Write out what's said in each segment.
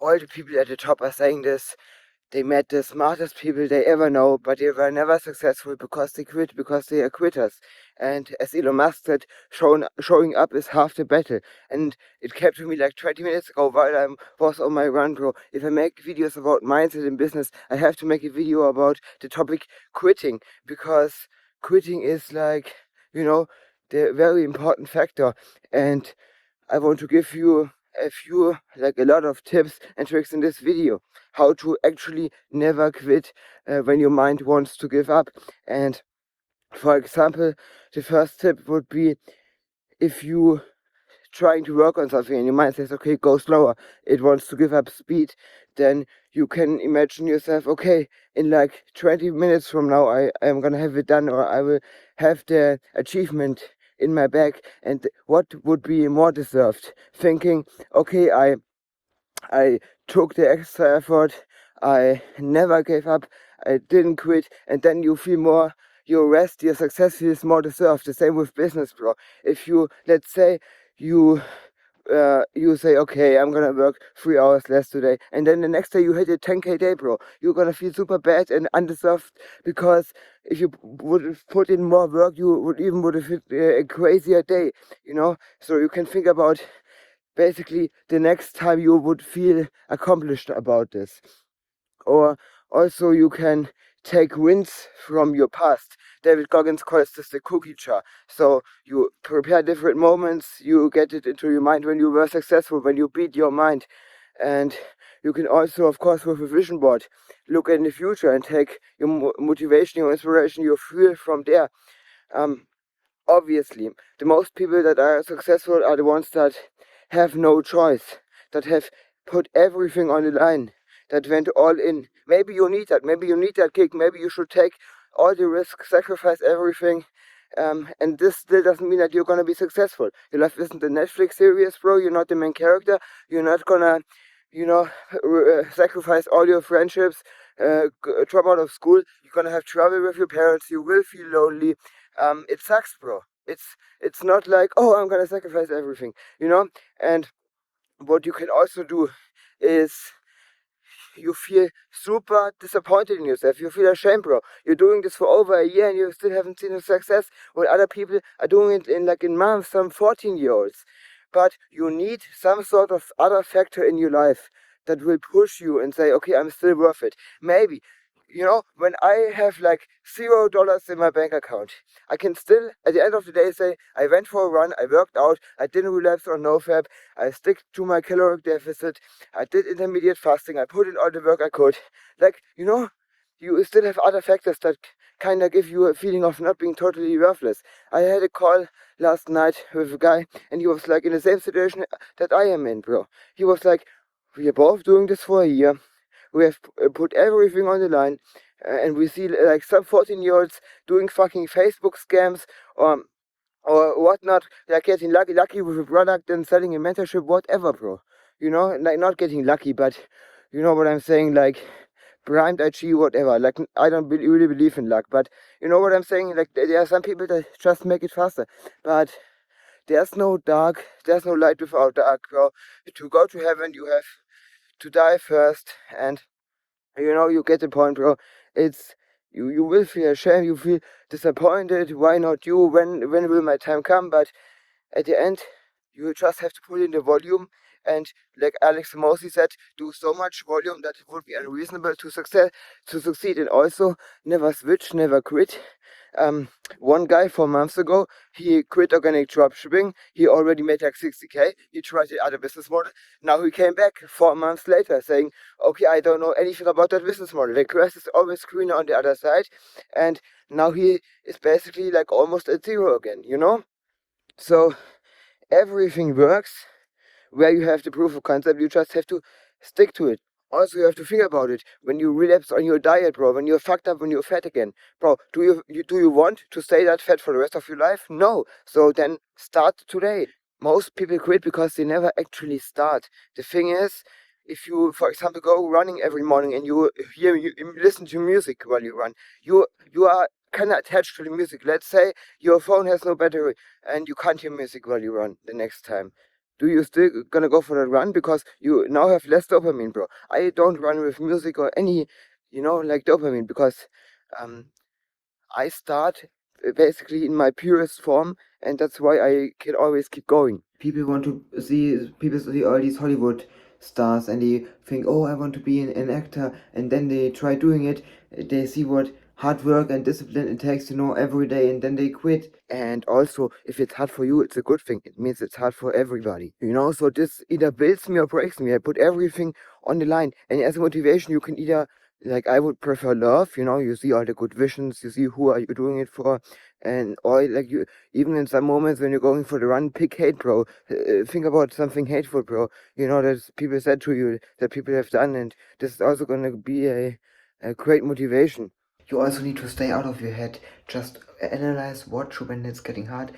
all the people at the top are saying this. They met the smartest people they ever know, but they were never successful because they quit, because they are quitters. And as Elon Musk said, showing up is half the battle. And it came to me like 20 minutes ago while I was on my run, bro. If I make videos about mindset in business, I have to make a video about the topic quitting, because quitting is like, the very important factor. And I want to give you a lot of tips and tricks in this video, how to actually never quit when your mind wants to give up. And for example, the first tip would be, if you trying to work on something and your mind says, okay, go slower, it wants to give up speed, then you can imagine yourself, okay, in like 20 minutes from now I am gonna have it done, or I will have the achievement in my bag. And what would be more deserved, thinking, okay, I took the extra effort, I never gave up, I didn't quit, and then you feel more, your rest, your success feels more deserved. The same with business, bro. If you, let's say, you say, okay, I'm gonna work 3 hours less today, and then the next day you hit a 10k day, bro, you're gonna feel super bad and undeserved, because if you would have put in more work, you would have hit a crazier day, So you can think about basically the next time you would feel accomplished about this. Or also you can take wins from your past. David Goggins calls this the cookie jar. So you prepare different moments, you get it into your mind when you were successful, when you beat your mind. And you can also, of course, with a vision board, look in the future and take your motivation, your inspiration, your fuel from there. Obviously, the most people that are successful are the ones that have no choice, that have put everything on the line, that went all in. Maybe you need that. Maybe you need that kick. Maybe you should take all the risk, sacrifice everything. And this still doesn't mean that you're gonna be successful. Your life isn't a Netflix series, bro. You're not the main character. You're not gonna, sacrifice all your friendships, drop out of school. You're gonna have trouble with your parents. You will feel lonely. It sucks, bro. It's not like, oh, I'm gonna sacrifice everything, And what you can also do is, you feel super disappointed in yourself. You feel ashamed, bro. You're doing this for over a year and you still haven't seen a success, when other people are doing it in months, some 14-year-olds. But you need some sort of other factor in your life that will push you and say, okay, I'm still worth it. Maybe, when I have like $0 in my bank account, I can still, at the end of the day, say, I went for a run, I worked out, I didn't relapse on NoFap, I stick to my caloric deficit, I did intermediate fasting, I put in all the work I could. Like, you still have other factors that kind of give you a feeling of not being totally worthless. I had a call last night with a guy, and he was like in the same situation that I am in, bro. He was like, we are both doing this for a year. We have put everything on the line, and we see like some 14-year-olds doing fucking Facebook scams, or whatnot. They're getting lucky with a product and selling a mentorship, whatever, bro. Like, not getting lucky, but you know what I'm saying, like primed IG, whatever. Like, I don't really believe in luck, but you know what I'm saying. Like, there are some people that just make it faster, but there's no light without dark, bro. To go to heaven, you have to die first, and you get the point, bro. It's you will feel ashamed, you feel disappointed. Why not you? When will my time come? But at the end, you just have to put in the volume, and like Alex Mosi said, do so much volume that it would be unreasonable to succeed. And also, never switch, never quit. One guy 4 months ago, he quit organic dropshipping. He already made like 60k. He tried the other business model. Now he came back 4 months later saying, okay, I don't know anything about that business model. The grass is always greener on the other side. And now he is basically like almost at zero again, So everything works where you have the proof of concept. You just have to stick to it. Also, you have to think about it. When you relapse on your diet, bro, when you're fucked up, when you're fat again, bro, do you want to stay that fat for the rest of your life? No. So then start today. Most people quit because they never actually start. The thing is, if you, for example, go running every morning and you listen to music while you run, you are kind of attached to the music. Let's say your phone has no battery and you can't hear music while you run the next time. Do you still gonna go for that run? Because you now have less dopamine, bro. I don't run with music or any, like dopamine, because um, I start basically in my purest form, and that's why I can always keep going. People see all these Hollywood stars, and they think, oh, I want to be an actor, and then they try doing it. They see what hard work and discipline it takes, every day, and then they quit. And also, if it's hard for you, it's a good thing. It means it's hard for everybody, So this either builds me or breaks me. I put everything on the line, and as a motivation, you can either, like, I would prefer love, you see all the good visions, you see who are you doing it for, and or like you, even in some moments when you're going for the run, pick hate, bro. Think about something hateful, bro. That people said to you, that people have done, and this is also gonna be a great motivation. You also need to stay out of your head. Just analyze, watch when it's getting hard,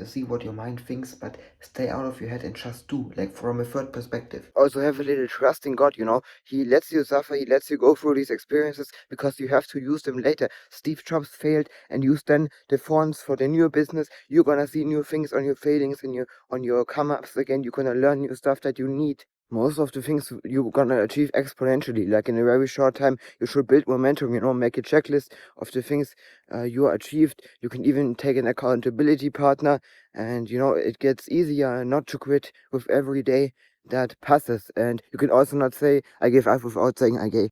see what your mind thinks, but stay out of your head and just do, like from a third perspective. Also have a little trust in God, He lets you suffer, He lets you go through these experiences because you have to use them later. Steve Jobs failed and used then the thorns for the new business. You're gonna see new things on your failings and on your come ups again. You're gonna learn new stuff that you need. Most of the things you're gonna achieve exponentially, like in a very short time. You should build momentum, make a checklist of the things you achieved. You can even take an accountability partner, and it gets easier not to quit with every day that passes. And you can also not say I gave up without saying I gave